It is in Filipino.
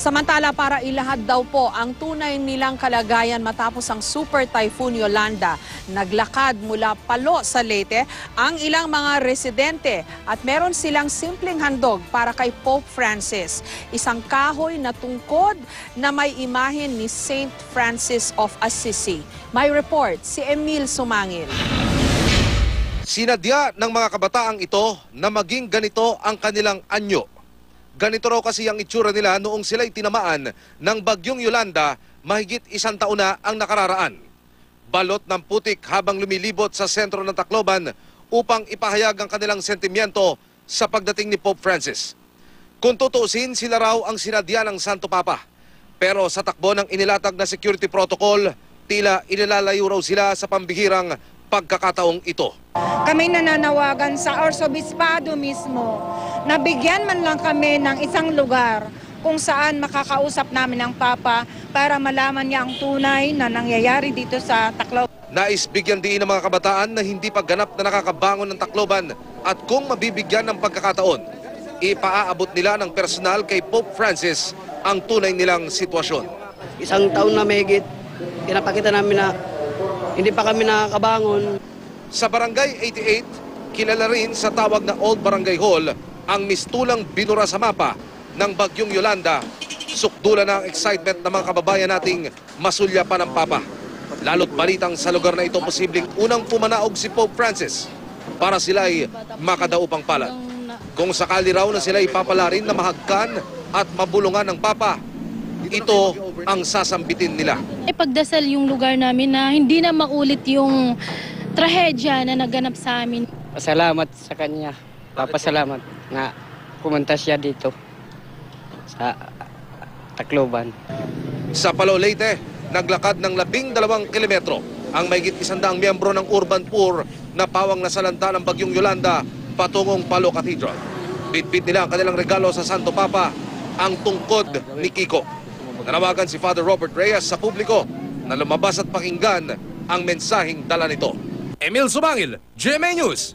Samantala, para ilahad daw po ang tunay nilang kalagayan matapos ang Super Typhoon Yolanda, naglakad mula Palo sa Leyte ang ilang mga residente at meron silang simpleng handog para kay Pope Francis. Isang kahoy na tungkod na may imahen ni Saint Francis of Assisi. May report si Emil Sumangil. Sinadya ng mga kabataang ito na maging ganito ang kanilang anyo. Ganito raw kasi ang itsura nila noong sila'y tinamaan ng bagyong Yolanda mahigit 1 taon na ang nakararaan. Balot ng putik habang lumilibot sa sentro ng Tacloban upang ipahayag ang kanilang sentimiento sa pagdating ni Pope Francis. Kung tutuusin, sila raw ang sinadya ng Santo Papa. Pero sa takbo ng inilatag na security protocol, tila inilalayo raw sila sa pambihirang pagkakataong ito. Kami nananawagan sa Arsobispado mismo na bigyan man lang kami ng isang lugar kung saan makakausap namin ang Papa para malaman niya ang tunay na nangyayari dito sa Tacloban. Nais bigyan din ng mga kabataan na hindi pagganap na nakakabangon ng Tacloban at kung mabibigyan ng pagkakataon, ipaaabot nila ng personal kay Pope Francis ang tunay nilang sitwasyon. 1 taon na mahigit, pinapakita namin na hindi pa kami nakakabangon. Sa Barangay 88, kilala rin sa tawag na Old Barangay Hall ang mistulang binura sa mapa ng bagyong Yolanda. Sukdulan na ang excitement ng mga kababayan nating masulya pa ng Papa. Lalo't balitang sa lugar na ito posibleng unang pumanaog si Pope Francis para sila'y makadaupang palad. Kung sakali raw na sila'y papalarin na mahagkan at mabulungan ng Papa, ito ang sasambitin nila. Ipagdasal yung lugar namin na hindi na maulit yung trahedya na naganap sa amin. Pasalamat sa kanya. Papasalamat na pumunta siya dito sa Tacloban. Sa Palo, Leyte, naglakad ng 12 kilometro ang mahigit 100 miyembro ng Urban Poor na pawang nasalanta ng bagyong Yolanda patungong Palo Cathedral. Bitbit nila ang kanilang regalo sa Santo Papa, ang tungkod ni Kiko. Nanawagan si Father Robert Reyes sa publiko na lumabas at pakinggan ang mensaheng dala nito. Emil Sumangil, GMA News.